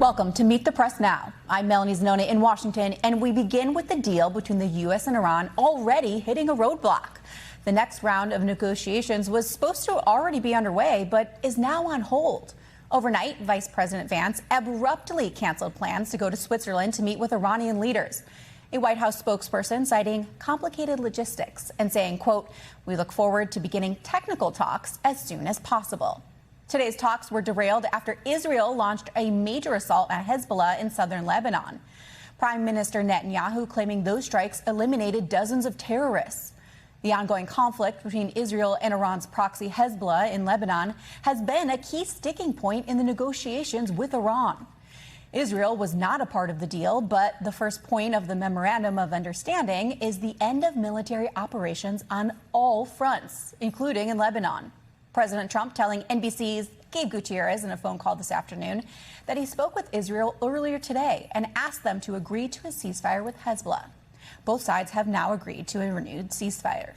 Welcome to Meet the Press Now. I'm Maoz Inon in Washington, and we begin with the deal between the U.S. and Iran already hitting a roadblock. The next round of negotiations was supposed to already be underway, but is now on hold. Overnight, Vice President Vance abruptly canceled plans to go to Switzerland to meet with Iranian leaders. A White House spokesperson citing complicated logistics and saying, quote, "We look forward to beginning technical talks as soon as possible." Today's talks were derailed after Israel launched a major assault at Hezbollah in southern Lebanon. Prime Minister Netanyahu claiming those strikes eliminated dozens of terrorists. The ongoing conflict between Israel and Iran's proxy Hezbollah in Lebanon has been a key sticking point in the negotiations with Iran. Israel was not a part of the deal, but the first point of the Memorandum of Understanding is the end of military operations on all fronts, including in Lebanon. President Trump telling NBC's Gabe Gutierrez in a phone call this afternoon that he spoke with Israel earlier today and asked them to agree to a ceasefire with Hezbollah. Both sides have now agreed to a renewed ceasefire.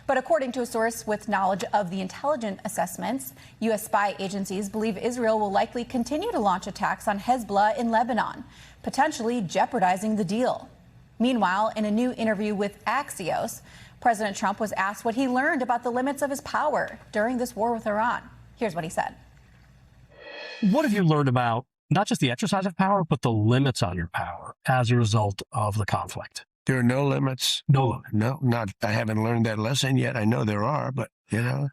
But according to a source with knowledge of the intelligence assessments, U.S. spy agencies believe Israel will likely continue to launch attacks on Hezbollah in Lebanon, potentially jeopardizing the deal. Meanwhile, in a new interview with Axios, President Trump was asked what he learned about the limits of his power during this war with Iran. Here's what he said. What have you learned about not just the exercise of power, but the limits on your power as a result of the conflict? There are no limits. No limit. No, not. I haven't learned that lesson yet. I know there are, but, there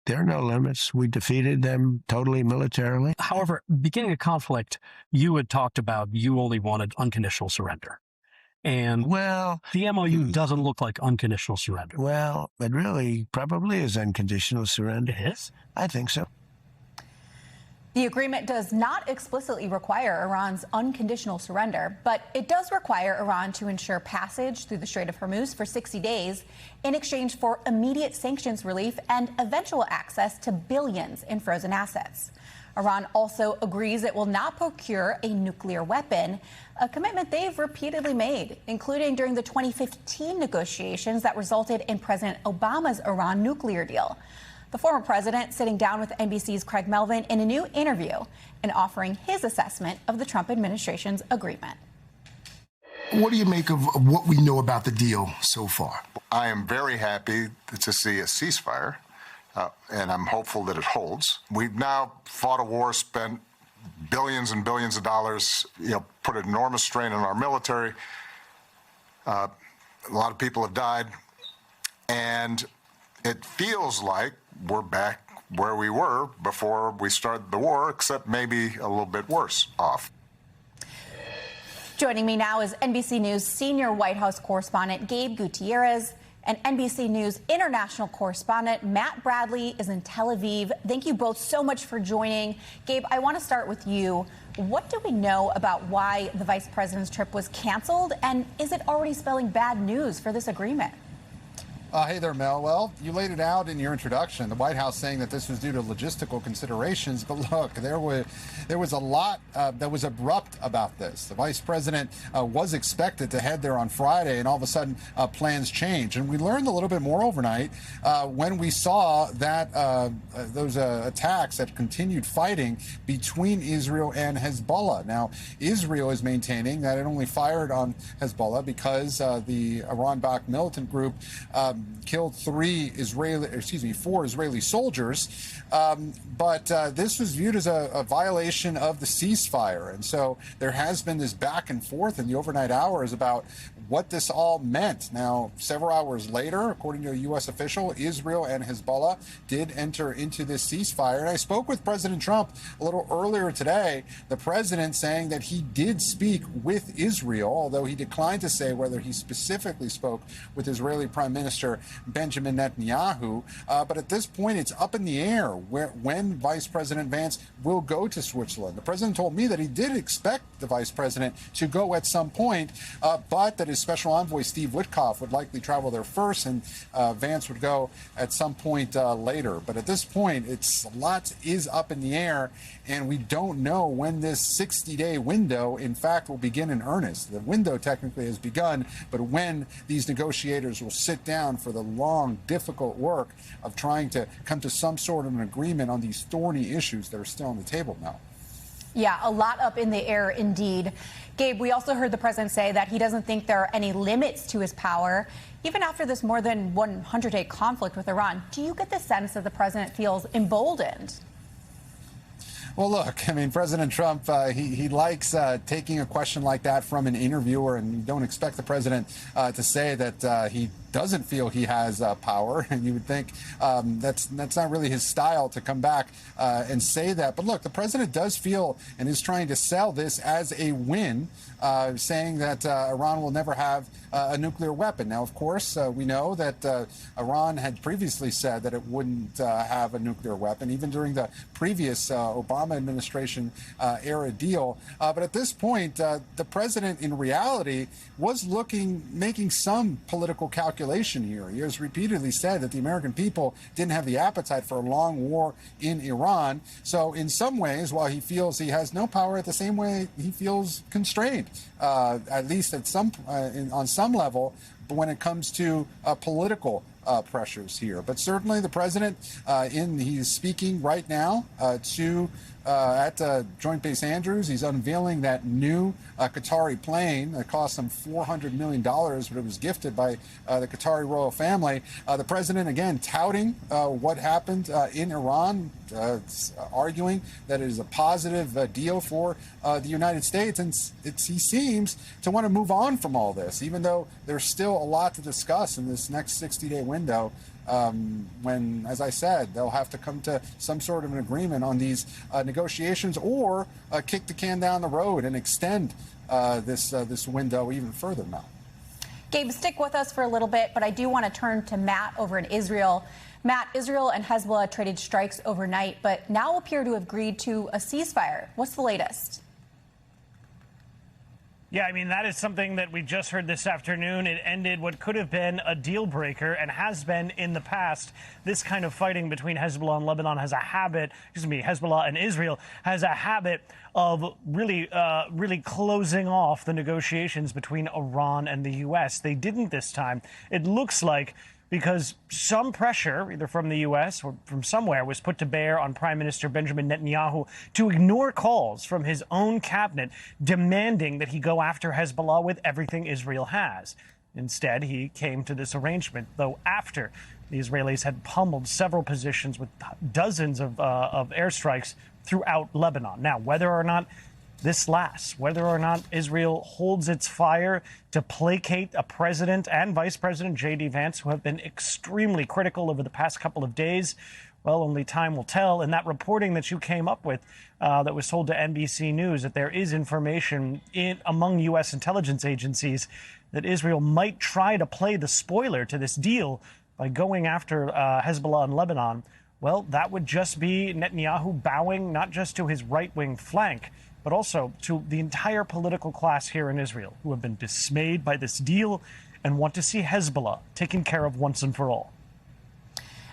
are no limits. We defeated them totally militarily. However, beginning a conflict, you had talked about you only wanted unconditional surrender. And the MOU doesn't look like unconditional surrender. Well, it really probably is unconditional surrender. It is? I think so. The agreement does not explicitly require Iran's unconditional surrender, but it does require Iran to ensure passage through the Strait of Hormuz for 60 days in exchange for immediate sanctions relief and eventual access to billions in frozen assets. Iran also agrees it will not procure a nuclear weapon, a commitment they've repeatedly made, including during the 2015 negotiations that resulted in President Obama's Iran nuclear deal. The former president sitting down with NBC's Craig Melvin in a new interview and offering his assessment of the Trump administration's agreement. What do you make of what we know about the deal so far? I am very happy to see a ceasefire, and I'm hopeful that it holds. We've now fought a war, spent billions and billions of dollars, put an enormous strain on our military. A lot of people have died, and it feels like we're back where we were before we started the war, except maybe a little bit worse off. Joining me now is NBC News senior White House correspondent Gabe Gutierrez and NBC News international correspondent Matt Bradley is in Tel Aviv. Thank you both so much for joining. Gabe, I want to start with you. What do we know about why the vice president's trip was canceled, and is it already spelling bad news for this agreement? Hey there, Mel. Well, you laid it out in your introduction. The White House saying that this was due to logistical considerations. But look, there was a lot that was abrupt about this. The vice president was expected to head there on Friday, and all of a sudden plans changed. And we learned a little bit more overnight when we saw that those attacks, that continued fighting between Israel and Hezbollah. Now, Israel is maintaining that it only fired on Hezbollah because the Iran-backed militant group killed four Israeli soldiers, but this was viewed as a violation of the ceasefire. And so there has been this back and forth in the overnight hours about what this all meant. Now, several hours later, according to a U.S. official, Israel and Hezbollah did enter into this ceasefire. And I spoke with President Trump a little earlier today, the president saying that he did speak with Israel, although he declined to say whether he specifically spoke with Israeli Prime Minister Benjamin Netanyahu. But at this point, it's up in the air when Vice President Vance will go to Switzerland. The president told me that he did expect the vice president to go at some point, but that his special envoy, Steve Witkoff, would likely travel there first, and Vance would go at some point later. But at this point, a lot is up in the air, and we don't know when this 60-day window, in fact, will begin in earnest. The window technically has begun, but when these negotiators will sit down for the long, difficult work of trying to come to some sort of an agreement on these thorny issues that are still on the table now. Yeah, a lot up in the air indeed. Gabe, we also heard the president say that he doesn't think there are any limits to his power, even after this more than 100-day conflict with Iran. Do you get the sense that the president feels emboldened? Well, look, I mean, President Trump, he likes taking a question like that from an interviewer, and you don't expect the president to say that he doesn't feel he has power. And you would think that's not really his style to come back and say that. But look, the president does feel and is trying to sell this as a win, saying that Iran will never have a nuclear weapon. Now, of course, we know that Iran had previously said that it wouldn't have a nuclear weapon, even during the previous Obama administration era deal. But at this point, the president, in reality, was making some political calculation here. He has repeatedly said that the American people didn't have the appetite for a long war in Iran. So in some ways, while he feels he has no power, at the same way he feels constrained, at least at on some level, when it comes to political pressures here. But certainly the president, he's speaking right now at Joint Base Andrews. He's unveiling that new Qatari plane that cost him $400 million, but it was gifted by the Qatari royal family. The president, again, touting what happened in Iran, arguing that it is a positive deal for the United States. And he seems to want to move on from all this, even though there's still a lot to discuss in this next 60-day window. When, as I said, they'll have to come to some sort of an agreement on these negotiations, or kick the can down the road and extend this window even further, Mel. Gabe, stick with us for a little bit, but I do want to turn to Matt over in Israel. Matt, Israel and Hezbollah traded strikes overnight, but now appear to have agreed to a ceasefire. What's the latest? Yeah, I mean, that is something that we just heard this afternoon. It ended what could have been a deal breaker and has been in the past. This kind of fighting between Hezbollah and Lebanon has a habit, Hezbollah and Israel has a habit of really closing off the negotiations between Iran and the U.S. They didn't this time. It looks like because some pressure, either from the U.S. or from somewhere, was put to bear on Prime Minister Benjamin Netanyahu to ignore calls from his own cabinet demanding that he go after Hezbollah with everything Israel has. Instead, he came to this arrangement, though after the Israelis had pummeled several positions with dozens of airstrikes throughout Lebanon. Now, whether or not this lasts, whether or not Israel holds its fire to placate a president and Vice President J.D. Vance, who have been extremely critical over the past couple of days, well, only time will tell. And that reporting that you came up with that was told to NBC News, that there is information among U.S. intelligence agencies that Israel might try to play the spoiler to this deal by going after Hezbollah in Lebanon. Well, that would just be Netanyahu bowing not just to his right-wing flank, but also to the entire political class here in Israel, who have been dismayed by this deal and want to see Hezbollah taken care of once and for all.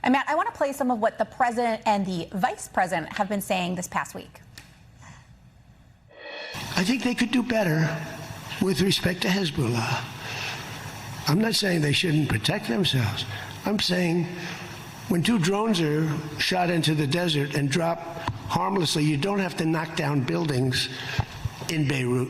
And Matt, I want to play some of what the president and the vice president have been saying this past week. I think they could do better with respect to Hezbollah. I'm not saying they shouldn't protect themselves. I'm saying when two drones are shot into the desert and drop harmlessly, you don't have to knock down buildings in Beirut.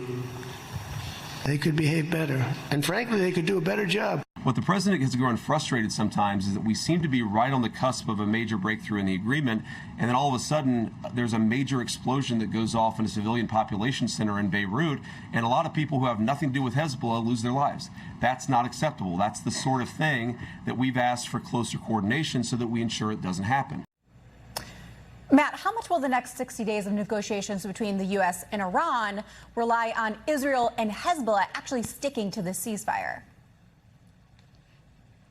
They could behave better. And frankly, they could do a better job. What the president gets grown frustrated sometimes is that we seem to be right on the cusp of a major breakthrough in the agreement, and then all of a sudden there's a major explosion that goes off in a civilian population center in Beirut, and a lot of people who have nothing to do with Hezbollah lose their lives. That's not acceptable. That's the sort of thing that we've asked for closer coordination so that we ensure it doesn't happen. Matt, how much will the next 60 days of negotiations between the U.S. and Iran rely on Israel and Hezbollah actually sticking to the ceasefire?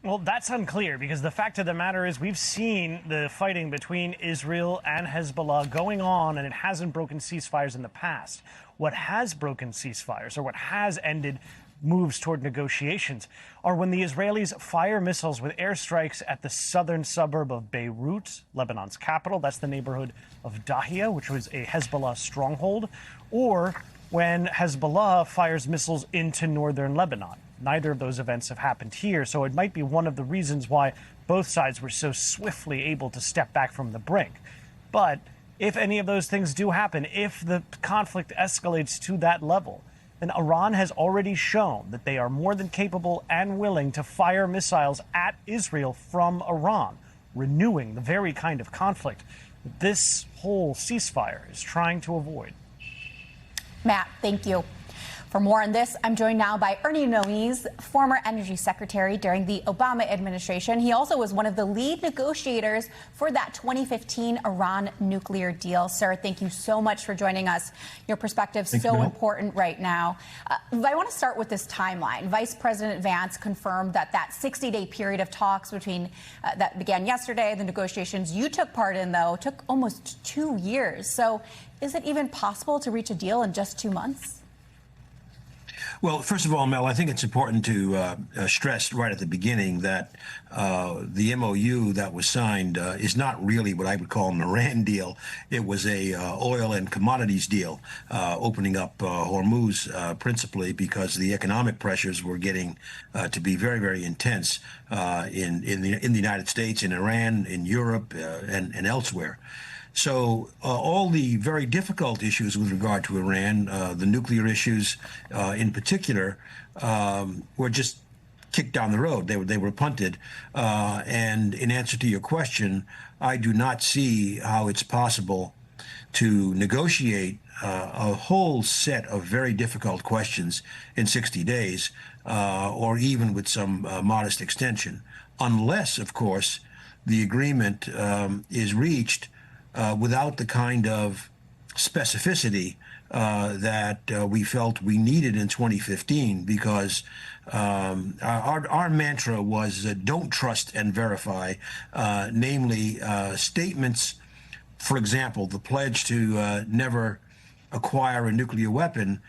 Well, that's unclear, because the fact of the matter is we've seen the fighting between Israel and Hezbollah going on, and it hasn't broken ceasefires in the past. What has broken ceasefires, or what has ended moves toward negotiations, are when the Israelis fire missiles with airstrikes at the southern suburb of Beirut, Lebanon's capital. That's the neighborhood of Dahia, which was a Hezbollah stronghold, or when Hezbollah fires missiles into northern Lebanon. Neither of those events have happened here, so it might be one of the reasons why both sides were so swiftly able to step back from the brink. But if any of those things do happen, if the conflict escalates to that level, then Iran has already shown that they are more than capable and willing to fire missiles at Israel from Iran, renewing the very kind of conflict that this whole ceasefire is trying to avoid. Matt, thank you. For more on this, I'm joined now by Ernie Moniz, former energy secretary during the Obama administration. He also was one of the lead negotiators for that 2015 Iran nuclear deal. Sir, thank you so much for joining us. Your perspective is so important right now. I want to start with this timeline. Vice President Vance confirmed that 60-day period of talks between that began yesterday, the negotiations you took part in, though, took almost 2 years. So is it even possible to reach a deal in just 2 months? Well, first of all, Mel, I think it's important to stress right at the beginning that the MOU that was signed is not really what I would call an Iran deal. It was a oil and commodities deal, opening up Hormuz principally because the economic pressures were getting to be very, very intense in the United States, in Iran, in Europe, and elsewhere. So all the very difficult issues with regard to Iran, the nuclear issues in particular, were just kicked down the road. They were punted. And in answer to your question, I do not see how it's possible to negotiate a whole set of very difficult questions in 60 days, or even with some modest extension, unless, of course, the agreement is reached without the kind of specificity that we felt we needed in 2015, because our mantra was don't trust and verify, namely statements, for example, the pledge to never acquire a nuclear weapon.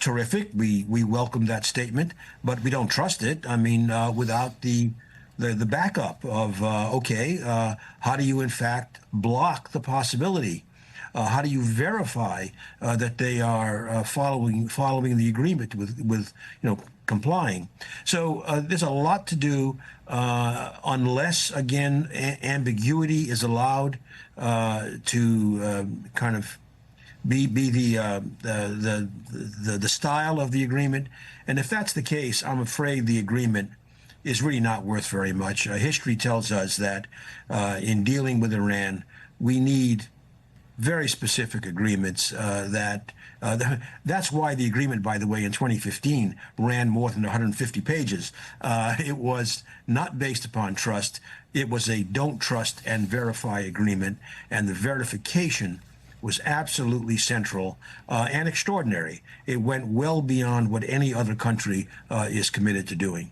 Terrific. We welcome that statement, but we don't trust it. I mean, without the backup of, how do you in fact block the possibility? How do you verify that they are following the agreement with complying? So there's a lot to do unless, again, ambiguity is allowed to kind of be the style of the agreement. And if that's the case, I'm afraid the agreement is really not worth very much. History tells us that in dealing with Iran, we need very specific agreements. That's why the agreement, by the way, in 2015 ran more than 150 pages. It was not based upon trust. It was a don't trust and verify agreement, and the verification was absolutely central and extraordinary. It went well beyond what any other country is committed to doing.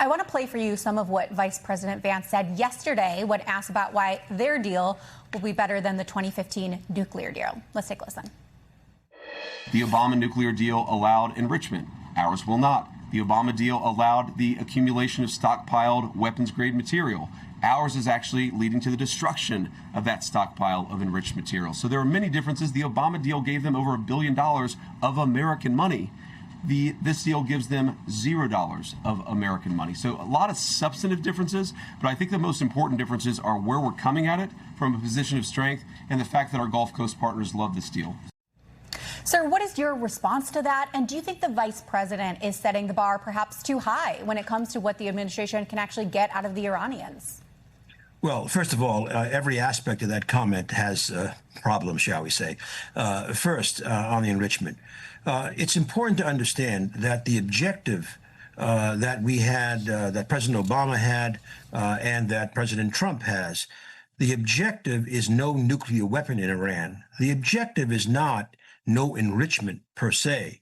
I want to play for you some of what Vice President Vance said yesterday when asked about why their deal will be better than the 2015 nuclear deal. Let's take a listen. The Obama nuclear deal allowed enrichment. Ours will not. The Obama deal allowed the accumulation of stockpiled weapons-grade material. Ours is actually leading to the destruction of that stockpile of enriched material. So there are many differences. The Obama deal gave them over $1 billion of American money. This deal gives them $0 of American money. So a lot of substantive differences, but I think the most important differences are where we're coming at it from a position of strength and the fact that our Gulf Coast partners love this deal. Sir, what is your response to that? And do you think the vice president is setting the bar perhaps too high when it comes to what the administration can actually get out of the Iranians? Well, first of all, every aspect of that comment has problems, shall we say. First, on the enrichment. It's important to understand that the objective that we had, that President Obama had, and that President Trump has, the objective is no nuclear weapon in Iran. The objective is not no enrichment per se.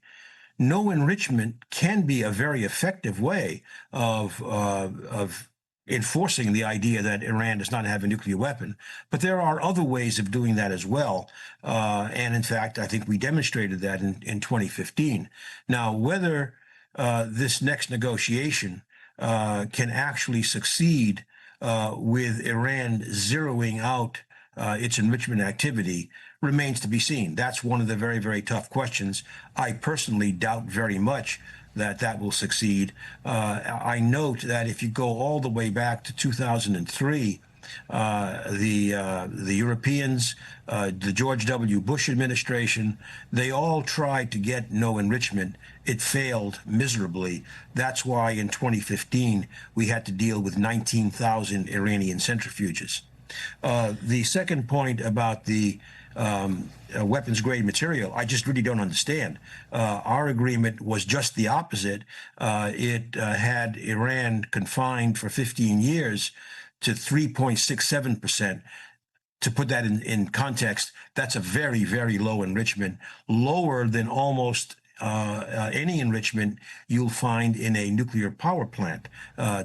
No enrichment can be a very effective way of enforcing the idea that Iran does not have a nuclear weapon. But there are other ways of doing that as well. And in fact, I think we demonstrated that in 2015. Now, whether this next negotiation can actually succeed with Iran zeroing out its enrichment activity remains to be seen. That's one of the very, very tough questions. I personally doubt very much that will succeed. I note that if you go all the way back to 2003, the Europeans, the George W. Bush administration, they all tried to get no enrichment. It failed miserably. That's why in 2015 we had to deal with 19,000 Iranian centrifuges. The second point about the weapons grade material, I just really don't understand. Our agreement was just the opposite. It had Iran confined for 15 years to 3.67%. To put that in context, that's a very, very low enrichment, lower than almost any enrichment you'll find in a nuclear power plant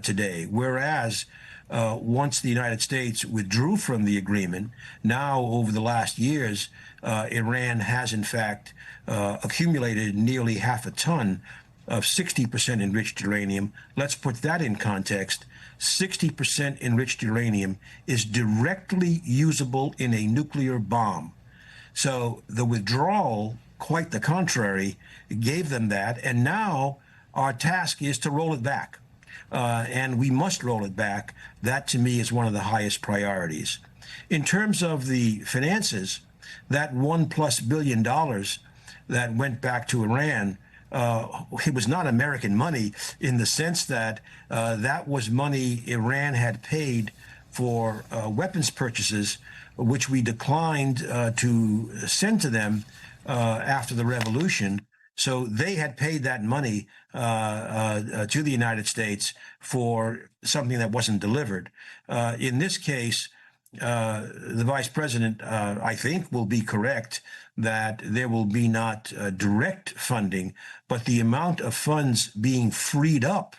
today. Whereas once the United States withdrew from the agreement, now over the last years, Iran has in fact accumulated nearly half a ton of 60% enriched uranium. Let's put that in context. 60% enriched uranium is directly usable in a nuclear bomb. So the withdrawal, quite the contrary, gave them that. And now our task is to roll it back. And we must roll it back. That, to me, is one of the highest priorities. In terms of the finances, that $1+ billion that went back to Iran, it was not American money in the sense that that was money Iran had paid for weapons purchases, which we declined to send to them after the revolution. So they had paid that money to the United States for something that wasn't delivered. In this case, the vice president, I think, will be correct that there will be not direct funding, but the amount of funds being freed up,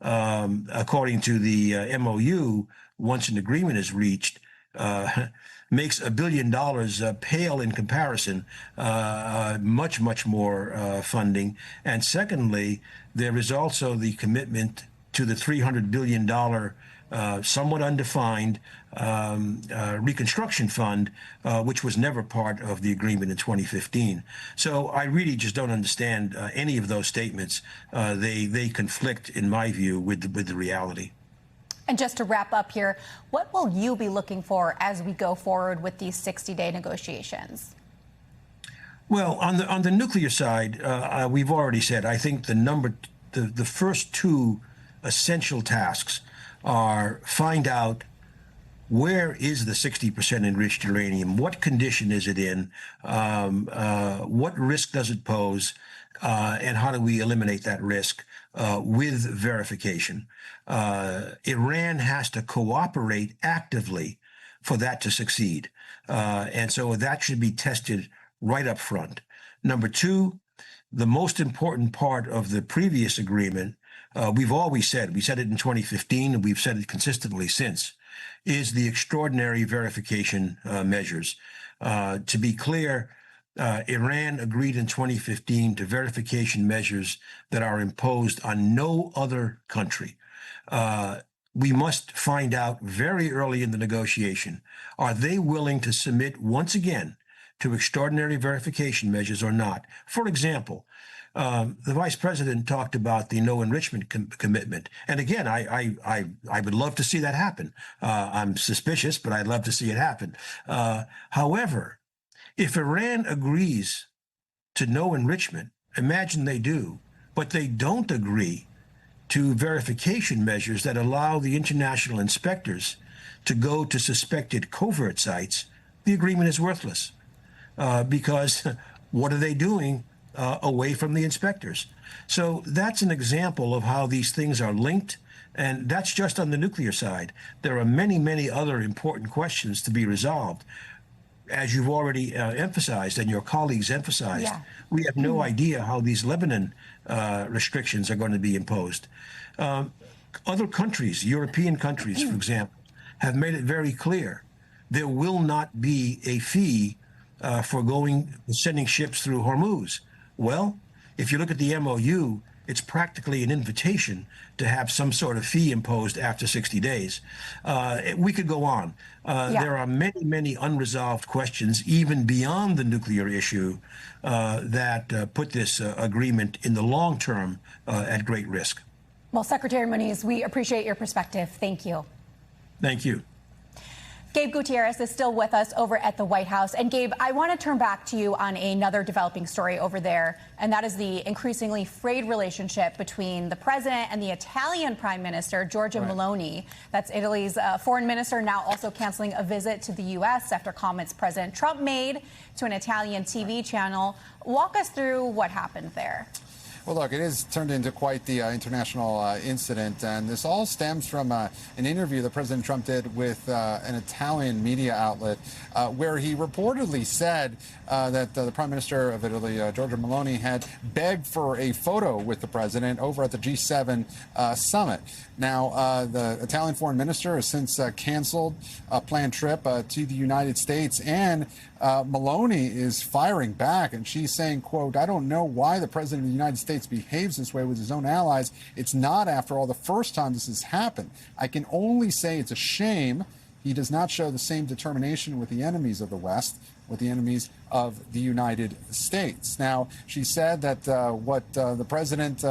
according to the MOU, once an agreement is reached, makes $1 billion pale in comparison, much, much more funding. And secondly, there is also the commitment to the $300 billion somewhat undefined reconstruction fund, which was never part of the agreement in 2015. So I really just don't understand any of those statements. They conflict, in my view, with the reality. And just to wrap up here, what will you be looking for as we go forward with these 60-day negotiations? Well, on the nuclear side, we've already said, I think the first two essential tasks are find out where is the 60% enriched uranium, what condition is it in, what risk does it pose, and how do we eliminate that risk with verification. Iran has to cooperate actively for that to succeed. And so that should be tested right up front. Number two, the most important part of the previous agreement, we've always said, we said it in 2015, and we've said it consistently since, is the extraordinary verification measures. To be clear, Iran agreed in 2015 to verification measures that are imposed on no other country. We must find out very early in the negotiation, are they willing to submit once again to extraordinary verification measures or not? For example, the vice president talked about the no enrichment commitment. And again, I would love to see that happen. I'm suspicious, but I'd love to see it happen. However, if Iran agrees to no enrichment, imagine they do, but they don't agree to verification measures that allow the international inspectors to go to suspected covert sites, the agreement is worthless. Because what are they doing away from the inspectors? So that's an example of how these things are linked, and that's just on the nuclear side. There are many, many other important questions to be resolved. As you've already emphasized and your colleagues emphasized, we have no idea how these Lebanon restrictions are going to be imposed. Other countries, European countries, for example, have made it very clear there will not be a fee for sending ships through Hormuz. Well, if you look at the MOU, it's practically an invitation to have some sort of fee imposed after 60 days. We could go on. There are many, many unresolved questions, even beyond the nuclear issue, that put this agreement in the long term at great risk. Well, Secretary Maoz, we appreciate your perspective. Thank you. Thank you. Gabe Gutierrez is still with us over at the White House. And Gabe, I want to turn back to you on another developing story over there, and that is the increasingly frayed relationship between the president and the Italian Prime Minister, Giorgia Meloni. That's Italy's foreign minister, now also canceling a visit to the U.S. after comments President Trump made to an Italian TV channel. Walk us through what happened there. Well, look, it has turned into quite the international incident, and this all stems from an interview that President Trump did with an Italian media outlet where he reportedly said that the Prime Minister of Italy, Giorgia Meloni, had begged for a photo with the president over at the G7 summit. Now, the Italian foreign minister has since canceled a planned trip to the United States, and Meloni is firing back, and she's saying, quote, "I don't know why the president of the United States behaves this way with his own allies. It's not, after all, the first time this has happened. I can only say it's a shame he does not show the same determination with the enemies of the West, with the enemies of the United States." Now, she said that what the president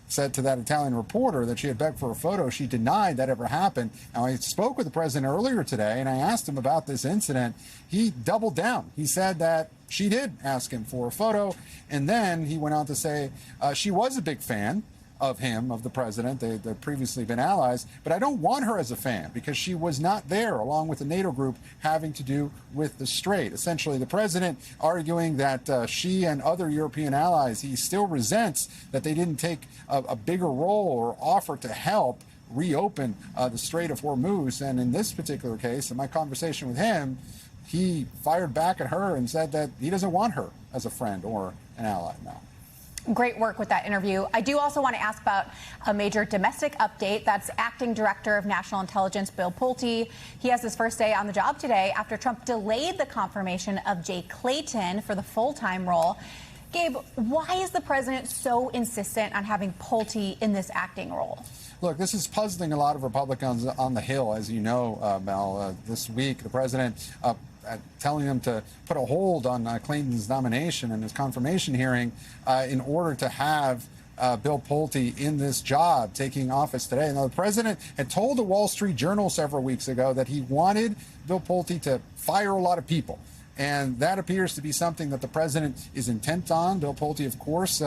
said to that Italian reporter, that she had begged for a photo, she denied that ever happened. Now, I spoke with the president earlier today, and I asked him about this incident. He doubled down. He said that she did ask him for a photo, and then he went on to say she was a big fan of him, of the president. They'd previously been allies, but I don't want her as a fan because she was not there, along with the NATO group, having to do with the Strait. Essentially, the president arguing that she and other European allies, he still resents that they didn't take a bigger role or offer to help reopen the Strait of Hormuz. And in this particular case, in my conversation with him, he fired back at her and said that he doesn't want her as a friend or an ally now. Great work with that interview. I do also want to ask about a major domestic update. That's Acting Director of National Intelligence Bill Pulte. He has his first day on the job today after Trump delayed the confirmation of Jay Clayton for the full-time role. Gabe, why is the president so insistent on having Pulte in this acting role? Look, this is puzzling a lot of Republicans on the Hill, as you know, Mel. This week, the president telling them to put a hold on Clayton's nomination and his confirmation hearing in order to have Bill Pulte in this job, taking office today. Now, the president had told the Wall Street Journal several weeks ago that he wanted Bill Pulte to fire a lot of people. And that appears to be something that the president is intent on. Bill Pulte, of course,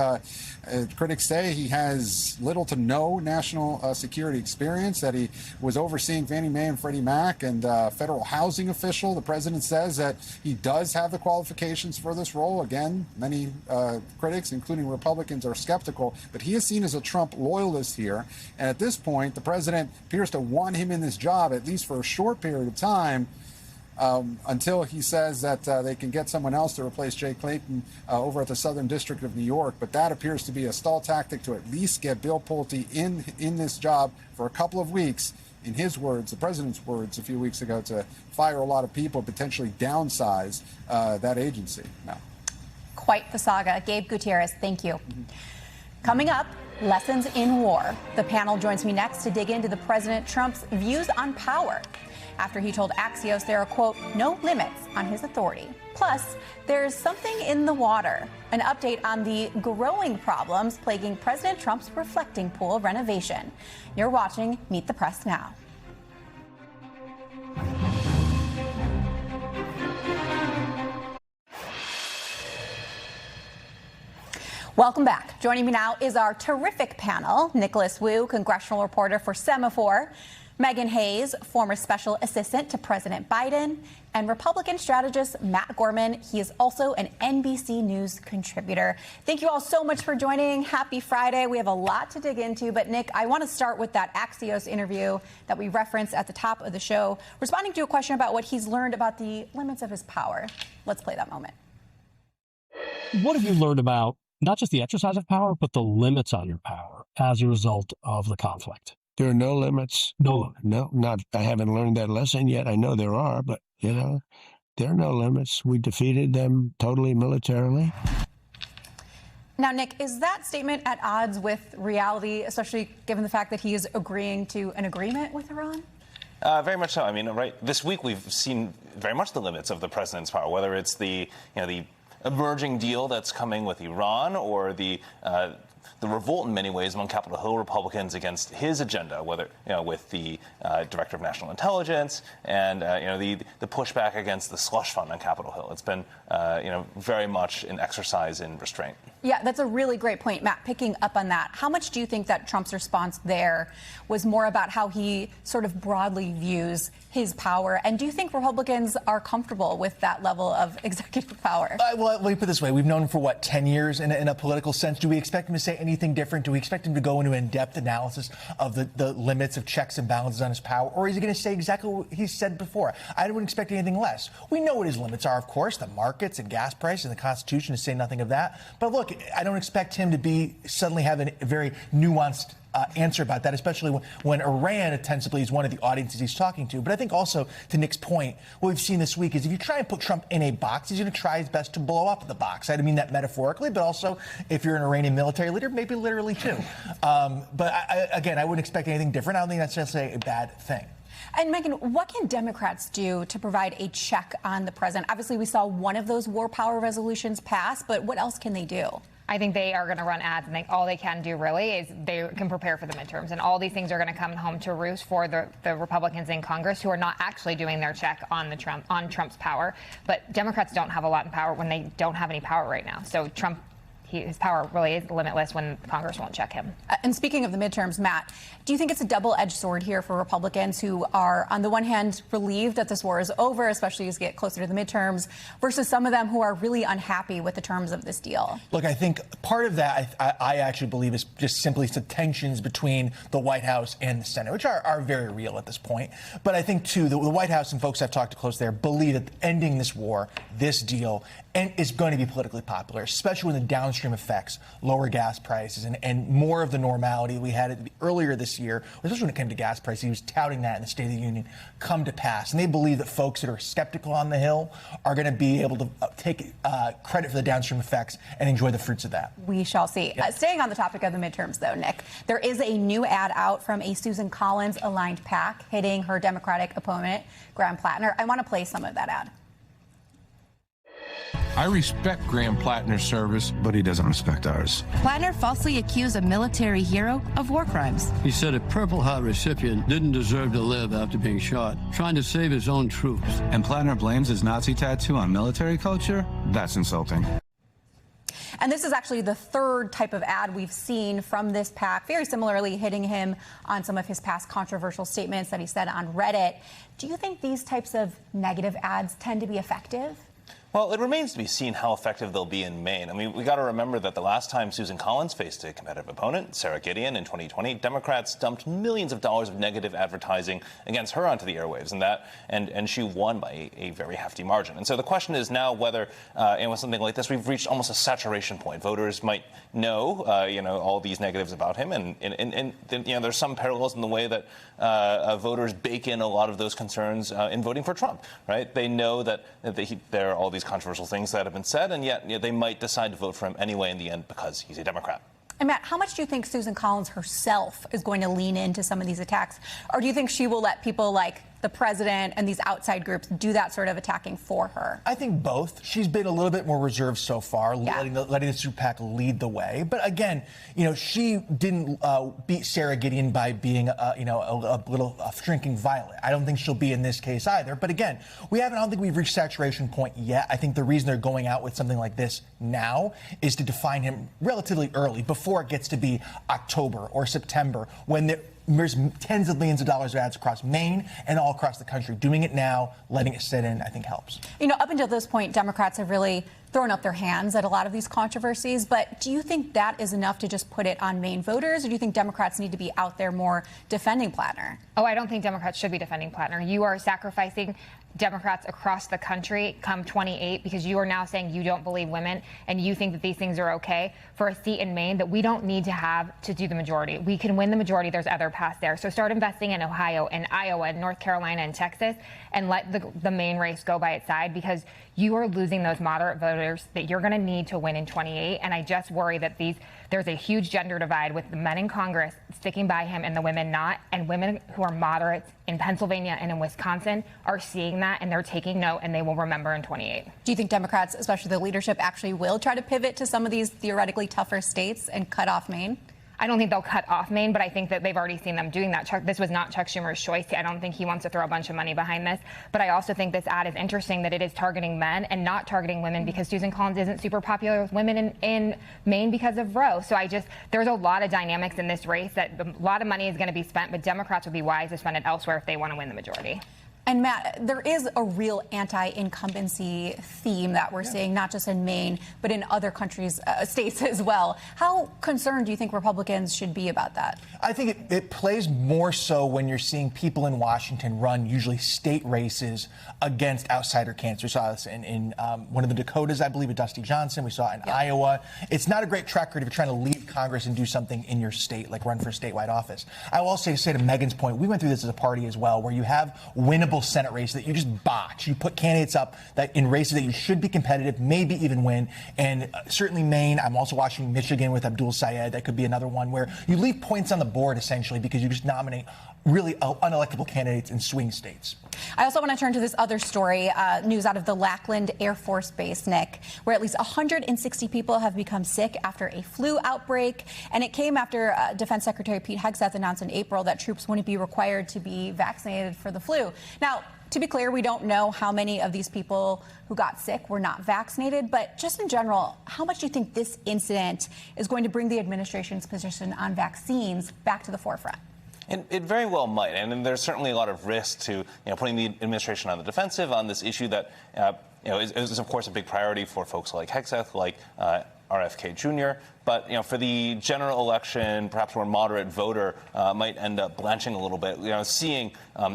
critics say he has little to no national security experience, that he was overseeing Fannie Mae and Freddie Mac and federal housing official. The president says that he does have the qualifications for this role. Again, many critics, including Republicans, are skeptical, but he is seen as a Trump loyalist here. And at this point, the president appears to want him in this job, at least for a short period of time, until he says that they can get someone else to replace Jay Clayton over at the Southern District of New York. But that appears to be a stall tactic to at least get Bill Pulte in this job for a couple of weeks. In his words, the president's words a few weeks ago, to fire a lot of people, potentially downsize that agency. Now, quite the saga. Gabe Gutierrez, thank you. Coming up, lessons in war. The panel joins me next to dig into the President Trump's views on power, after he told Axios there are, quote, no limits on his authority. Plus, there's something in the water. An update on the growing problems plaguing President Trump's reflecting pool renovation. You're watching Meet the Press Now. Welcome back. Joining me now is our terrific panel. Nicholas Wu, congressional reporter for Semaphore. Megan Hayes, former special assistant to President Biden, and Republican strategist Matt Gorman. He is also an NBC News contributor. Thank you all so much for joining. Happy Friday. We have a lot to dig into, but Nick, I want to start with that Axios interview that we referenced at the top of the show, responding to a question about what he's learned about the limits of his power. Let's play that moment. What have you learned about not just the exercise of power, but the limits on your power as a result of the conflict? There are no limits. No, I haven't learned that lesson yet. I know there are, but, there are no limits. We defeated them totally militarily. Now, Nick, is that statement at odds with reality, especially given the fact that he is agreeing to an agreement with Iran? Very much so. I mean, right, this week we've seen very much the limits of the president's power, whether it's the emerging deal that's coming with Iran or the the revolt in many ways among Capitol Hill Republicans against his agenda, whether with the Director of National Intelligence and the pushback against the slush fund on Capitol Hill. It's been very much an exercise in restraint. Yeah, that's a really great point, Matt. Picking up on that, how much do you think that Trump's response there was more about how he sort of broadly views his power? And do you think Republicans are comfortable with that level of executive power? Well, let me put it this way. We've known him for, 10 years in a political sense. Do we expect him to say anything different? Do we expect him to go into an in-depth analysis of the limits of checks and balances on his power? Or is he going to say exactly what he said before? I wouldn't expect anything less. We know what his limits are, of course, the markets and gas prices and the Constitution, to say nothing of that. But look, I don't expect him to be suddenly have a very nuanced answer about that, especially when Iran ostensibly is one of the audiences he's talking to. But I think also, to Nick's point, what we've seen this week is if you try and put Trump in a box, he's going to try his best to blow up the box. I don't mean that metaphorically, but also if you're an Iranian military leader, maybe literally too. But I wouldn't expect anything different. I don't think that's necessarily a bad thing. And Megan, what can Democrats do to provide a check on the president? Obviously, we saw one of those war power resolutions pass, but what else can they do? I think they are going to run ads, and all they can do really is they can prepare for the midterms. And all these things are going to come home to roost for the Republicans in Congress who are not actually doing their check on Trump's power. But Democrats don't have a lot in power when they don't have any power right now. So his power really is limitless when Congress won't check him. And speaking of the midterms, Matt, do you think it's a double-edged sword here for Republicans who are, on the one hand, relieved that this war is over, especially as we get closer to the midterms, versus some of them who are really unhappy with the terms of this deal? Look, I think part of that, I actually believe, is just simply the tensions between the White House and the Senate, which are very real at this point. But I think, too, the White House and folks I've talked to close there believe that ending this war, this deal, is going to be politically popular, especially when the downstream effects, lower gas prices, and more of the normality we had earlier this year, especially when it came to gas prices. He was touting that in the State of the Union, come to pass. And they believe that folks that are skeptical on the Hill are going to be able to take credit for the downstream effects and enjoy the fruits of that. We shall see. Yeah. Staying on the topic of the midterms, though, Nick, there is a new ad out from a Susan Collins-aligned PAC hitting her Democratic opponent, Graham Plattner. I want to play some of that ad. I respect Graham Plattner's service, but he doesn't respect ours. Plattner falsely accused a military hero of war crimes. He said a Purple Heart recipient didn't deserve to live after being shot, trying to save his own troops. And Plattner blames his Nazi tattoo on military culture? That's insulting. And this is actually the third type of ad we've seen from this PAC, very similarly hitting him on some of his past controversial statements that he said on Reddit. Do you think these types of negative ads tend to be effective? Well, it remains to be seen how effective they'll be in Maine. I mean, we got to remember that the last time Susan Collins faced a competitive opponent, Sarah Gideon, in 2020, Democrats dumped millions of dollars of negative advertising against her onto the airwaves, and she won by a very hefty margin. And so the question is now whether, with something like this, we've reached almost a saturation point. Voters might know, all these negatives about him, and there's some parallels in the way that voters bake in a lot of those concerns in voting for Trump, right? They know that there are all these controversial things that have been said, and yet they might decide to vote for him anyway in the end because he's a Democrat. And Matt, how much do you think Susan Collins herself is going to lean into some of these attacks? Or do you think she will let people like the president and these outside groups do that sort of attacking for her? I think both. She's been a little bit more reserved so far, letting the Super PAC lead the way. But again, she didn't beat Sarah Gideon by being, a little shrinking violet. I don't think she'll be in this case either. But again, I don't think we've reached saturation point yet. I think the reason they're going out with something like this now is to define him relatively early, before it gets to be October or September, when there's tens of millions of dollars of ads across Maine and all across the country. Doing it now, letting it sit in, I think helps. Up until this point, Democrats have really thrown up their hands at a lot of these controversies. But do you think that is enough to just put it on Maine voters? Or do you think Democrats need to be out there more defending Plattner? Oh, I don't think Democrats should be defending Plattner. You are sacrificing Democrats across the country come 28 because you are now saying you don't believe women and you think that these things are okay for a seat in Maine that we don't need to have to do the majority. We can win the majority. There's other paths there. So start investing in Ohio and Iowa and North Carolina and Texas and let the Maine race go by its side, because you are losing those moderate voters that you're going to need to win in 28. And I just worry that there's a huge gender divide with the men in Congress sticking by him and the women not. And women who are moderates in Pennsylvania and in Wisconsin are seeing that, and they're taking note, and they will remember in 28. Do you think Democrats, especially the leadership, actually will try to pivot to some of these theoretically tougher states and cut off Maine? I don't think they'll cut off Maine, but I think that they've already seen them doing that. This was not Chuck Schumer's choice. I don't think he wants to throw a bunch of money behind this. But I also think this ad is interesting that it is targeting men and not targeting women, because Susan Collins isn't super popular with women in Maine because of Roe. So there's a lot of dynamics in this race that a lot of money is going to be spent, but Democrats would be wise to spend it elsewhere if they want to win the majority. And Matt, there is a real anti-incumbency theme that we're seeing, not just in Maine, but in other countries, states as well. How concerned do you think Republicans should be about that? I think it plays more so when you're seeing people in Washington run usually state races against outsider candidates. We saw this in one of the Dakotas, I believe, with Dusty Johnson. We saw it in Iowa. It's not a great track record if you're trying to leave Congress and do something in your state, like run for a statewide office. I will also say to Megan's point, we went through this as a party as well, where you have winnable Senate race that you just botch. You put candidates up that in races that you should be competitive, maybe even win. And certainly Maine. I'm also watching Michigan with Abdul Sayed. That could be another one where you leave points on the board essentially because you just nominate really unelectable candidates in swing states. I also want to turn to this other story, news out of the Lackland Air Force Base, Nick, where at least 160 people have become sick after a flu outbreak. And it came after Defense Secretary Pete Hegseth announced in April that troops wouldn't be required to be vaccinated for the flu. Now, to be clear, we don't know how many of these people who got sick were not vaccinated, but just in general, how much do you think this incident is going to bring the administration's position on vaccines back to the forefront? It very well might, and there's certainly a lot of risk to putting the administration on the defensive on this issue that is of course a big priority for folks like Hegseth, like RFK Jr. But for the general election, perhaps more moderate voter might end up blanching a little bit, seeing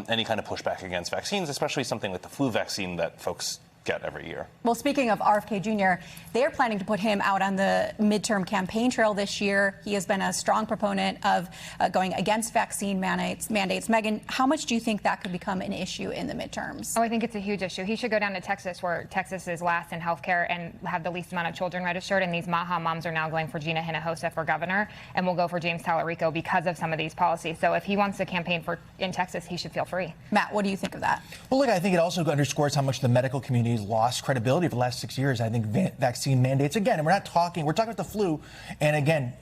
any kind of pushback against vaccines, especially something like the flu vaccine that folks get every year. Well, speaking of RFK Jr., they are planning to put him out on the midterm campaign trail this year. He has been a strong proponent of going against vaccine mandates. Megan, how much do you think that could become an issue in the midterms? Oh, I think it's a huge issue. He should go down to Texas, where Texas is last in healthcare and have the least amount of children registered. And these Maha moms are now going for Gina Hinojosa for governor, and will go for James Tallarico because of some of these policies. So if he wants to campaign in Texas, he should feel free. Matt, what do you think of that? Well, look, I think it also underscores how much the medical community has lost credibility for the last 6 years. I think vaccine mandates, again, and we're talking about the flu. And again,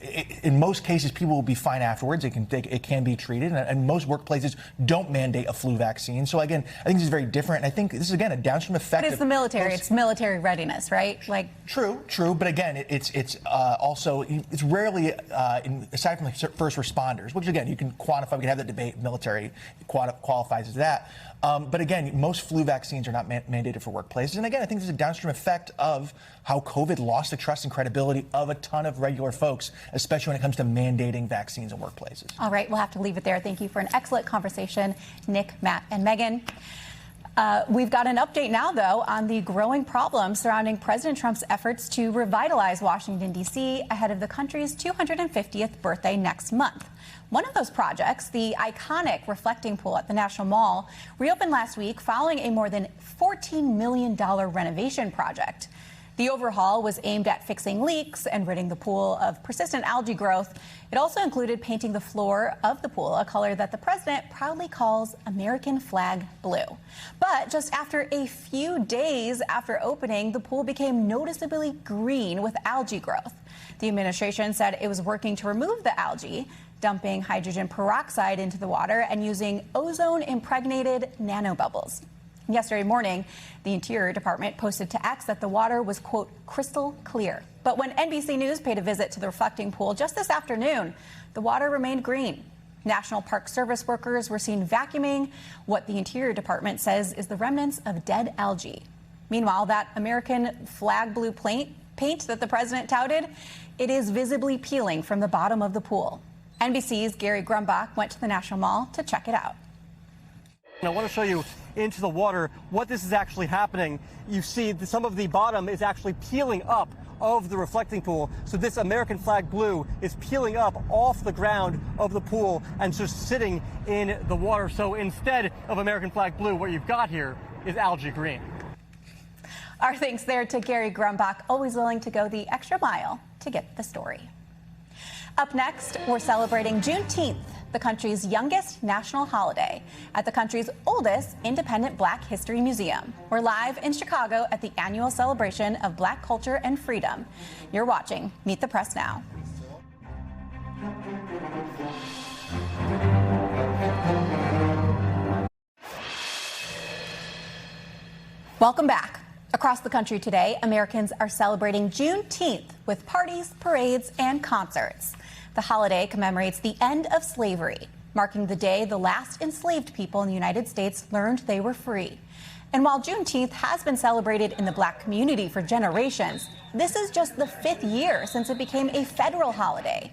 in most cases, people will be fine afterwards. It can be treated. And most workplaces don't mandate a flu vaccine. So again, I think this is very different. And I think this is, again, a downstream effect. But it's the military. It's military readiness, right? True. But again, it's also, it's rarely, aside from first responders, which again, you can quantify, we can have that debate, military qualifies as that. But again, most flu vaccines are not mandated for workplaces. And again, I think there's a downstream effect of how COVID lost the trust and credibility of a ton of regular folks, especially when it comes to mandating vaccines in workplaces. All right, we'll have to leave it there. Thank you for an excellent conversation, Nick, Matt, and Megan. We've got an update now, though, on the growing problems surrounding President Trump's efforts to revitalize Washington, D.C. ahead of the country's 250th birthday next month. One of those projects, the iconic reflecting pool at the National Mall, reopened last week following a more than $14 million renovation project. The overhaul was aimed at fixing leaks and ridding the pool of persistent algae growth. It also included painting the floor of the pool a color that the president proudly calls American flag blue. But just after a few days after opening, the pool became noticeably green with algae growth. The administration said it was working to remove the algae, dumping hydrogen peroxide into the water and using ozone-impregnated nanobubbles. Yesterday morning, the Interior Department posted to X that the water was, quote, crystal clear. But when NBC News paid a visit to the reflecting pool just this afternoon, the water remained green. National Park Service workers were seen vacuuming what the Interior Department says is the remnants of dead algae. Meanwhile, that American flag blue paint that the president touted, it is visibly peeling from the bottom of the pool. NBC's Gary Grumbach went to the National Mall to check it out. I want to show you into the water what this is actually happening. You see some of the bottom is actually peeling up of the reflecting pool. So this American flag blue is peeling up off the ground of the pool and just sitting in the water. So instead of American flag blue, what you've got here is algae green. Our thanks there to Gary Grumbach, always willing to go the extra mile to get the story. Up next, we're celebrating Juneteenth, the country's youngest national holiday, at the country's oldest independent Black History Museum. We're live in Chicago at the annual celebration of Black culture and freedom. You're watching Meet the Press Now. Welcome back. Across the country today, Americans are celebrating Juneteenth with parties, parades, and concerts. The holiday commemorates the end of slavery, marking the day the last enslaved people in the United States learned they were free. And while Juneteenth has been celebrated in the Black community for generations, this is just the 5th year since it became a federal holiday.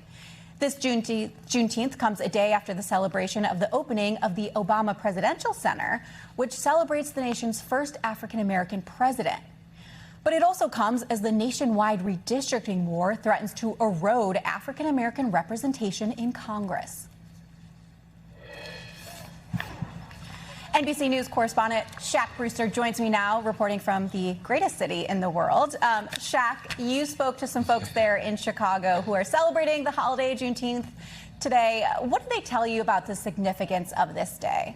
This Juneteenth comes a day after the celebration of the opening of the Obama Presidential Center, which celebrates the nation's first African-American president. But it also comes as the nationwide redistricting war threatens to erode African-American representation in Congress. NBC News correspondent Shaq Brewster joins me now, reporting from the greatest city in the world. Shaq, you spoke to some folks there in Chicago who are celebrating the holiday Juneteenth today. What did they tell you about the significance of this day?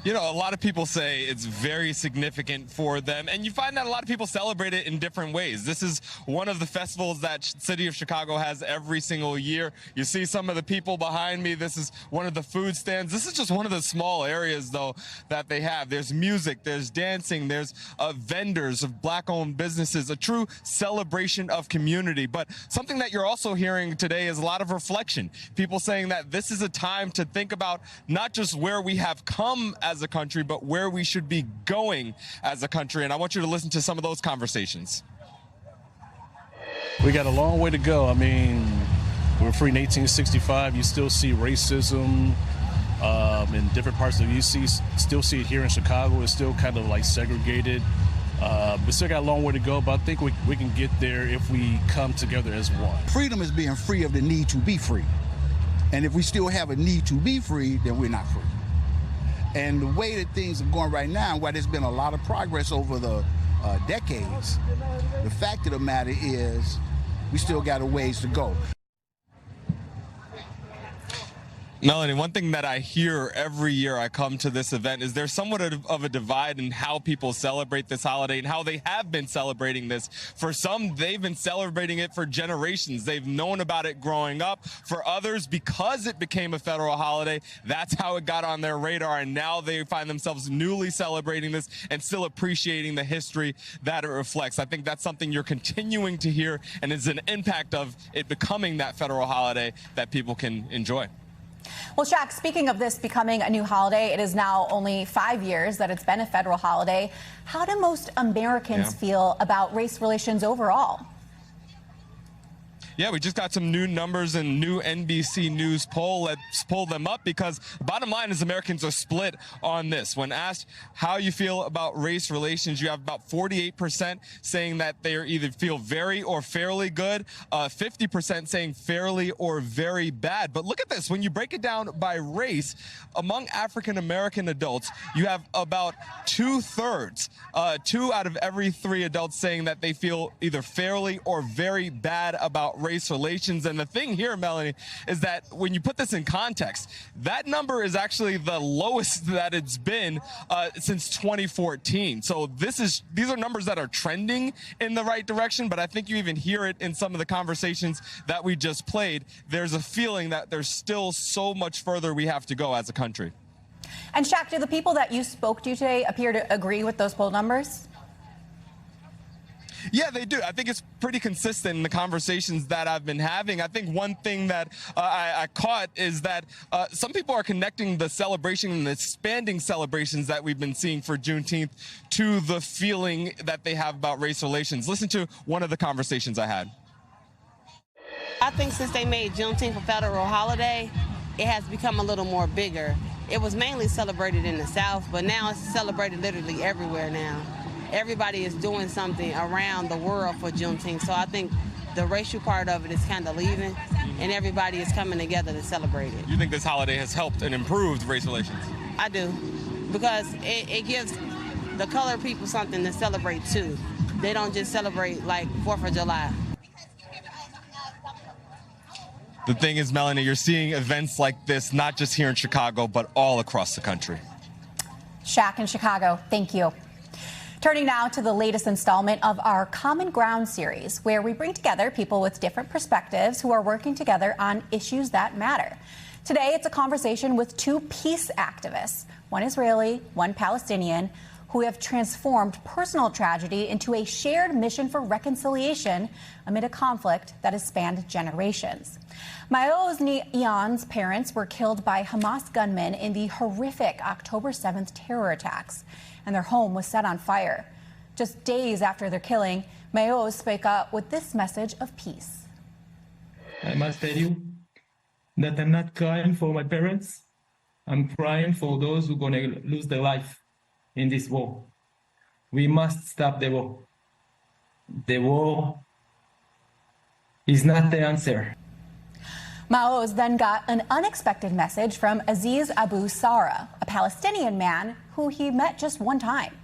You know, a lot of people say it's very significant for them, and you find that a lot of people celebrate it in different ways. This is one of the festivals that City of Chicago has every single year. You see some of the people behind me. This is one of the food stands. This is just one of the small areas, though, that they have. There's music, there's dancing, there's vendors of Black-owned businesses, a true celebration of community. But something that you're also hearing today is a lot of reflection. People saying that this is a time to think about not just where we have come as a country, but where we should be going as a country. And I want you to listen to some of those conversations. We got a long way to go. I mean, we were free in 1865. You still see racism in different parts of the UC. Still see it here in Chicago. It's still kind of like segregated. We still got a long way to go, but I think we can get there if we come together as one. Freedom is being free of the need to be free. And if we still have a need to be free, then we're not free. And the way that things are going right now, while there's been a lot of progress over the decades, the fact of the matter is we still got a ways to go. Melanie, one thing that I hear every year I come to this event is there's somewhat of a divide in how people celebrate this holiday and how they have been celebrating this. For some, they've been celebrating it for generations. They've known about it growing up. For others, because it became a federal holiday, that's how it got on their radar, and now they find themselves newly celebrating this and still appreciating the history that it reflects. I think that's something you're continuing to hear, and is an impact of it becoming that federal holiday that people can enjoy. Well, Shaq, speaking of this becoming a new holiday, it is now only 5 years that it's been a federal holiday. How do most Americans feel about race relations overall? Yeah, we just got some new numbers and new NBC News poll. Let's pull them up, because the bottom line is Americans are split on this. When asked how you feel about race relations, you have about 48% saying that they either feel very or fairly good, 50% saying fairly or very bad. But look at this. When you break it down by race, among African-American adults, you have about 2/3, 2 out of every 3 adults saying that they feel either fairly or very bad about race relations. And the thing here, Melanie, is that when you put this in context, that number is actually the lowest that it's been since 2014. So these are numbers that are trending in the right direction, but I think you even hear it in some of the conversations that we just played. There's a feeling that there's still so much further we have to go as a country. And Shaq, do the people that you spoke to today appear to agree with those poll numbers? Yeah, they do. I think it's pretty consistent in the conversations that I've been having. I think one thing that I caught is that some people are connecting the celebration and the expanding celebrations that we've been seeing for Juneteenth to the feeling that they have about race relations. Listen to one of the conversations I had. I think since they made Juneteenth a federal holiday, it has become a little more bigger. It was mainly celebrated in the South, but now it's celebrated literally everywhere now. Everybody is doing something around the world for Juneteenth. So I think the racial part of it is kind of leaving, and everybody is coming together to celebrate it. You think this holiday has helped and improved race relations? I do, because it gives the colored people something to celebrate too. They don't just celebrate like 4th of July. The thing is, Melanie, you're seeing events like this not just here in Chicago, but all across the country. Shaq in Chicago, thank you. Turning now to the latest installment of our Common Ground series, where we bring together people with different perspectives who are working together on issues that matter. Today, it's a conversation with two peace activists, one Israeli, one Palestinian, who have transformed personal tragedy into a shared mission for reconciliation amid a conflict that has spanned generations. Maoz Inon's parents were killed by Hamas gunmen in the horrific October 7th terror attacks, and their home was set on fire. Just days after their killing, Maoz spoke up with this message of peace. I must tell you that I'm not crying for my parents. I'm crying for those who are going to lose their life in this war. We must stop the war. The war is not the answer. Maoz then got an unexpected message from Aziz Abu Sarah, a Palestinian man who he met just one time.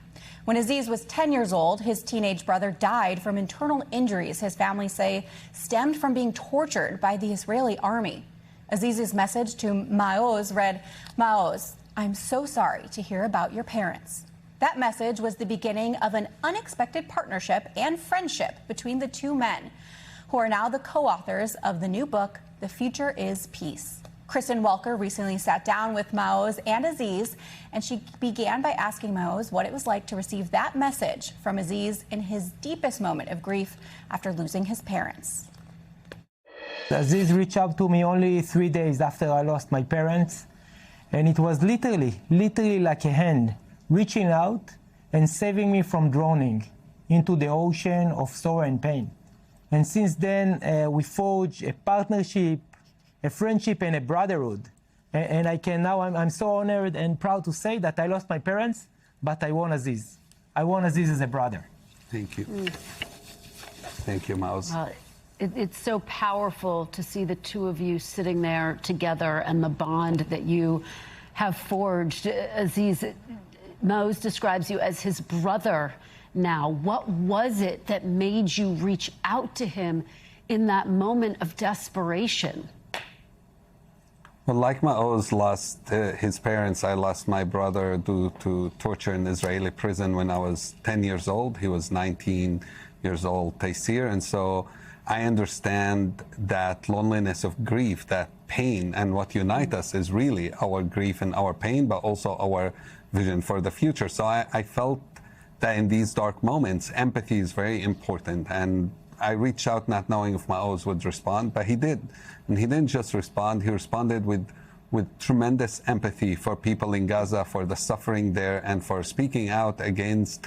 When Aziz was 10 years old, his teenage brother died from internal injuries his family say stemmed from being tortured by the Israeli army. Aziz's message to Maoz read, "Maoz, I'm so sorry to hear about your parents." That message was the beginning of an unexpected partnership and friendship between the two men, who are now the co-authors of the new book, The Future is Peace. Kristen Welker recently sat down with Maoz and Aziz, and she began by asking Maoz what it was like to receive that message from Aziz in his deepest moment of grief after losing his parents. Aziz reached out to me only 3 days after I lost my parents, and it was literally like a hand reaching out and saving me from drowning into the ocean of sorrow and pain. And since then, we forged a partnership, a friendship, and a brotherhood. And I'm so honored and proud to say that I lost my parents, but I won Aziz. I won Aziz as a brother. Thank you. Thank you, Maoz. It's so powerful to see the two of you sitting there together and the bond that you have forged. Aziz, Maoz describes you as his brother now. What was it that made you reach out to him in that moment of desperation? Well, like Maoz lost his parents, I lost my brother due to torture in Israeli prison when I was 10 years old. He was 19 years old, Taysir. And so I understand that loneliness of grief, that pain, and what unites us is really our grief and our pain, but also our vision for the future. So I felt that in these dark moments, empathy is very important. And I reached out not knowing if Maoz would respond, but he did. And he didn't just respond, he responded with tremendous empathy for people in Gaza, for the suffering there, and for speaking out against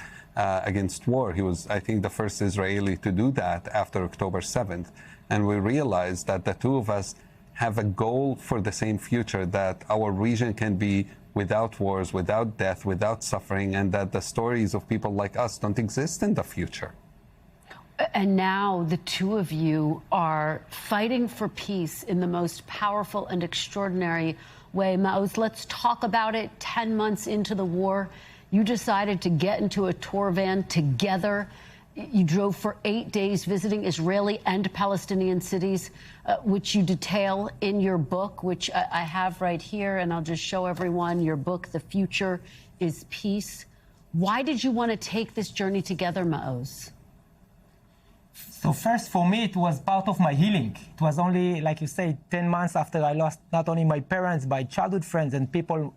war. He was, I think, the first Israeli to do that after October 7th. And we realized that the two of us have a goal for the same future, that our region can be without wars, without death, without suffering, and that the stories of people like us don't exist in the future. And now the two of you are fighting for peace in the most powerful and extraordinary way. Maoz, let's talk about it. 10 months into the war, you decided to get into a tour van together. You drove for 8 days visiting Israeli and Palestinian cities, which you detail in your book, which I have right here, and I'll just show everyone your book, The Future is Peace. Why did you want to take this journey together, Maoz? So first, for me, it was part of my healing. It was only, like you say, 10 months after I lost not only my parents, but childhood friends and people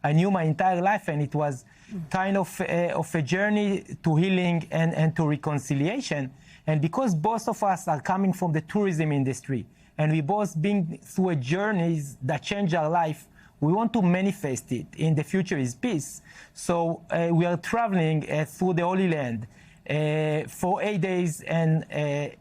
I knew my entire life. And it was kind of a journey to healing and to reconciliation. And because both of us are coming from the tourism industry, and we both been through journeys that change our life, we want to manifest it in The Future is Peace. So we are traveling through the Holy Land for 8 days, and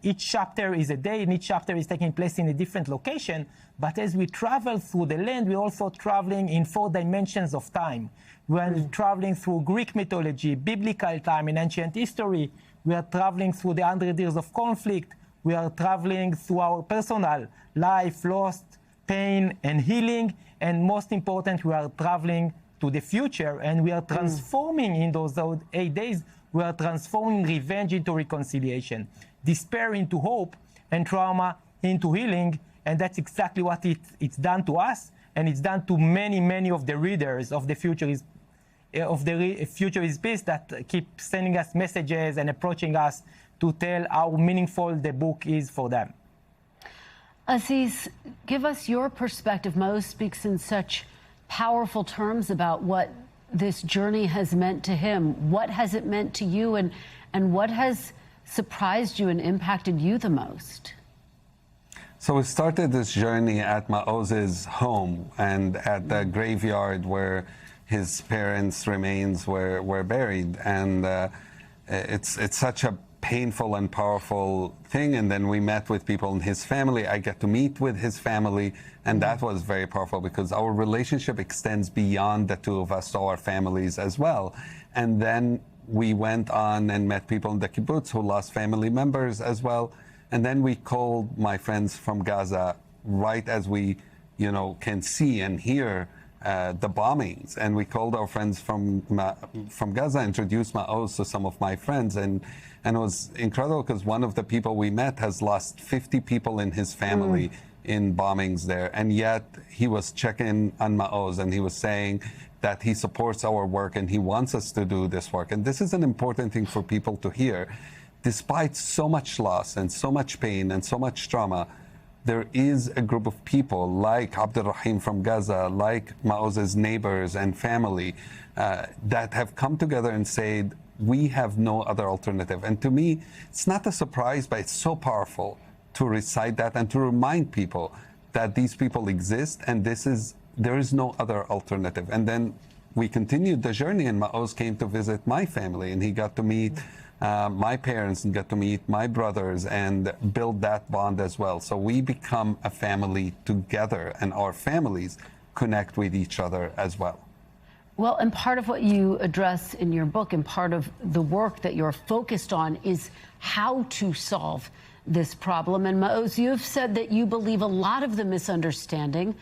each chapter is a day, and each chapter is taking place in a different location. But as we travel through the land, we're also traveling in 4 dimensions of time. We are traveling through Greek mythology, biblical time, and ancient history. We are traveling through the 100 years of conflict. We are traveling through our personal life, loss, pain, and healing. And most important, we are traveling to the future, and we are transforming in those 8 days. We are transforming revenge into reconciliation, despair into hope, and trauma into healing. And that's exactly what it's done to us, and it's done to many, many of the readers of the Future is Peace that keep sending us messages and approaching us to tell how meaningful the book is for them. Aziz, give us your perspective. Maoz speaks in such powerful terms about what this journey has meant to him. What has it meant to you, and what has surprised you and impacted you the most? So we started this journey at Maoz's home and at the graveyard where his parents' remains were buried. And it's such a painful and powerful thing. And then we met with people in his family. I get to meet with his family, and that was very powerful because our relationship extends beyond the two of us to our families as well. And then we went on and met people in the kibbutz who lost family members as well. And then we called my friends from Gaza right as we, can see and hear the bombings. And we called our friends from Gaza, introduced Maoz to some of my friends. And it was incredible because one of the people we met has lost 50 people in his family in bombings there. And yet he was checking on Maoz, and he was saying that he supports our work and he wants us to do this work. And this is an important thing for people to hear. Despite so much loss and so much pain and so much trauma, there is a group of people like Abdul Rahim from Gaza, like Maoz's neighbors and family that have come together and said, we have no other alternative. And to me, it's not a surprise, but it's so powerful to recite that and to remind people that these people exist and there is no other alternative. And then we continued the journey, and Maoz came to visit my family, and he got to meet my parents and got to meet my brothers and build that bond as well. So we become a family together, and our families connect with each other as well. Well, and part of what you address in your book and part of the work that you're focused on is how to solve this problem. And Maoz, you've said that you believe a lot of the misunderstanding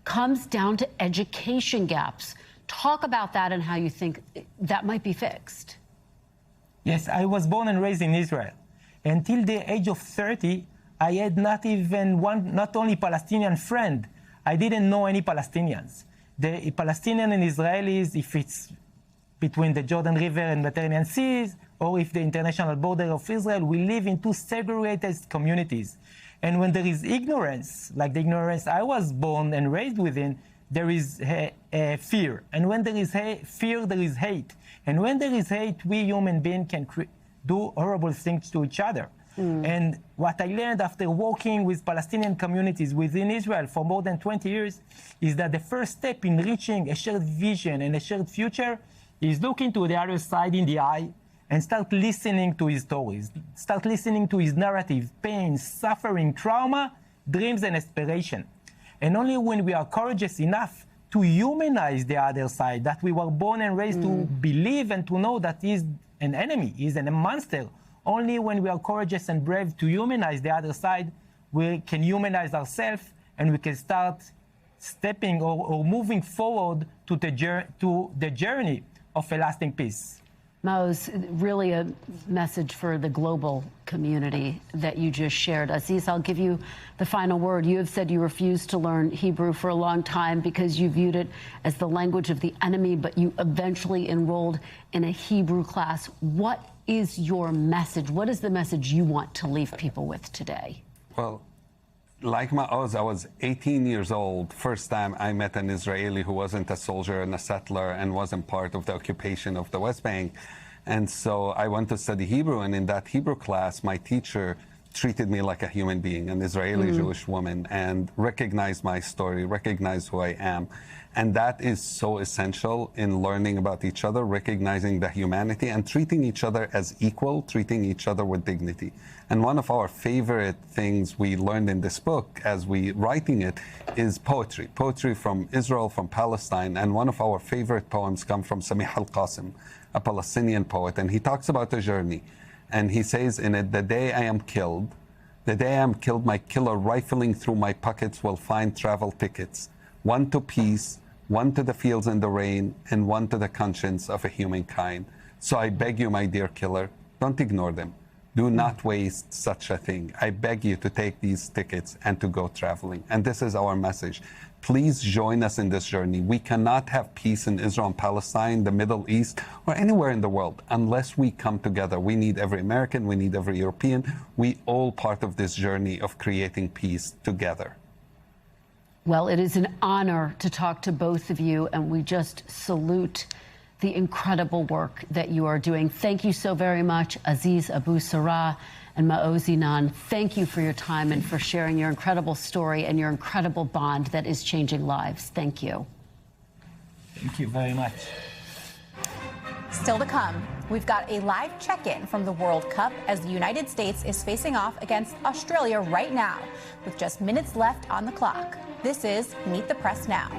comes down to education gaps. Talk about that and how you think that might be fixed. Yes, I was born and raised in Israel. Until the age of 30, I had not only Palestinian friend, I didn't know any Palestinians. The Palestinian and Israelis, if it's between the Jordan River and Mediterranean Seas, or if the international border of Israel, we live in two segregated communities. And when there is ignorance, like the ignorance I was born and raised within, there is fear. And when there is fear, there is hate. And when there is hate, we human beings can do horrible things to each other. And what I learned after working with Palestinian communities within Israel for more than 20 years is that the first step in reaching a shared vision and a shared future is looking to the other side in the eye and start listening to his stories, start listening to his narrative, pain, suffering, trauma, dreams, and aspiration. And only when we are courageous enough to humanize the other side, that we were born and raised to believe and to know that he's an enemy, he's a monster, only when we are courageous and brave to humanize the other side, we can humanize ourselves and we can start stepping or moving forward to the journey of a lasting peace. Maoz, really a message for the global community that you just shared. Aziz, I'll give you the final word. You have said you refused to learn Hebrew for a long time because you viewed it as the language of the enemy, but you eventually enrolled in a Hebrew class. What is your message? What is the message you want to leave people with today? Well, like Maoz, I was 18 years old. First time I met an Israeli who wasn't a soldier and a settler and wasn't part of the occupation of the West Bank. And so I went to study Hebrew, and in that Hebrew class, my teacher treated me like a human being, an Israeli Jewish woman, and recognized my story, recognized who I am. And that is so essential in learning about each other, recognizing the humanity and treating each other as equal, treating each other with dignity. And one of our favorite things we learned in this book as we writing it is poetry. Poetry from Israel, from Palestine. And one of our favorite poems comes from Samih al-Qasim, a Palestinian poet. And he talks about the journey. And he says in it, the day I am killed, my killer rifling through my pockets will find travel tickets. One to peace, one to the fields and the rain, and one to the conscience of a humankind. So I beg you, my dear killer, don't ignore them. Do not waste such a thing. I beg you to take these tickets and to go traveling. And this is our message. Please join us in this journey. We cannot have peace in Israel and Palestine, the Middle East, or anywhere in the world unless we come together. We need every American, we need every European. We all part of this journey of creating peace together. Well, it is an honor to talk to both of you, and we just salute the incredible work that you are doing. Thank you so very much, Aziz Abu Sarah and Maoz Inon. Thank you for your time and for sharing your incredible story and your incredible bond that is changing lives. Thank you. Thank you very much. Still to come, we've got a live check-in from the World Cup as the United States is facing off against Australia right now, with just minutes left on the clock. This is Meet the Press Now.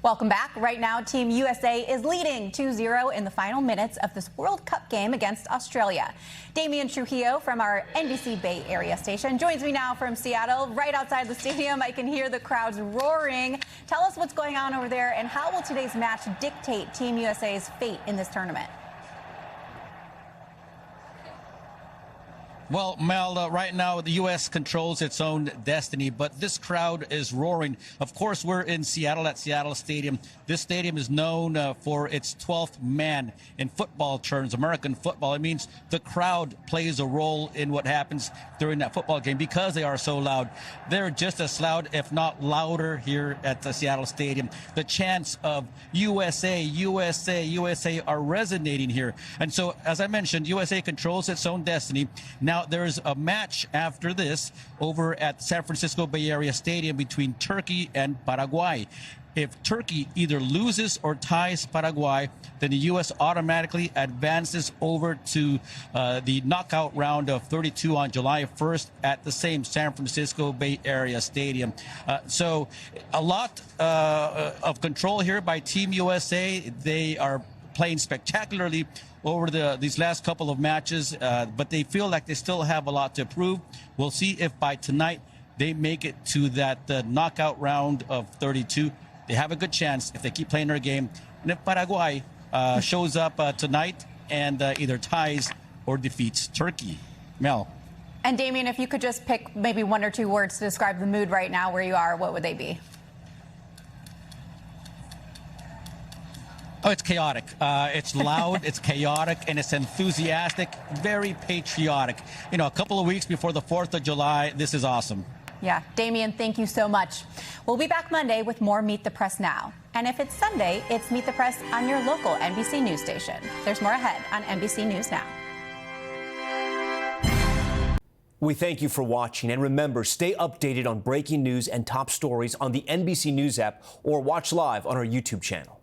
Welcome back. Right now, Team USA is leading 2-0 in the final minutes of this World Cup game against Australia. Damian Trujillo from our NBC Bay Area station joins me now from Seattle, right outside the stadium. I can hear the crowds roaring. Tell us what's going on over there, and how will today's match dictate Team USA's fate in this tournament? Well, Mel, right now the U.S. controls its own destiny, but this crowd is roaring. Of course, we're in Seattle at Seattle Stadium. This stadium is known for its 12th man in football terms, American football. It means the crowd plays a role in what happens during that football game because they are so loud. They're just as loud, if not louder, here at the Seattle Stadium. The chants of USA, USA, USA are resonating here. And so, as I mentioned, USA controls its own destiny. Now, there's a match after this over at San Francisco Bay Area Stadium between Turkey and Paraguay. If Turkey either loses or ties Paraguay, then the U.S. automatically advances over to the knockout round of 32 on July 1st at the same San Francisco Bay Area Stadium. So a lot of control here by Team USA. They are playing spectacularly over these last couple of matches, but they feel like they still have a lot to prove. We'll see if by tonight they make it to that knockout round of 32. They have a good chance if they keep playing their game. And if Paraguay shows up tonight and either ties or defeats Turkey. Mel. And Damian, if you could just pick maybe one or two words to describe the mood right now where you are, what would they be? Oh, it's chaotic. It's loud, it's chaotic, and it's enthusiastic, very patriotic. You know, a couple of weeks before the 4th of July, this is awesome. Yeah, Damian, thank you so much. We'll be back Monday with more Meet the Press Now. And if it's Sunday, it's Meet the Press on your local NBC News station. There's more ahead on NBC News Now. We thank you for watching, and remember, stay updated on breaking news and top stories on the NBC News app or watch live on our YouTube channel.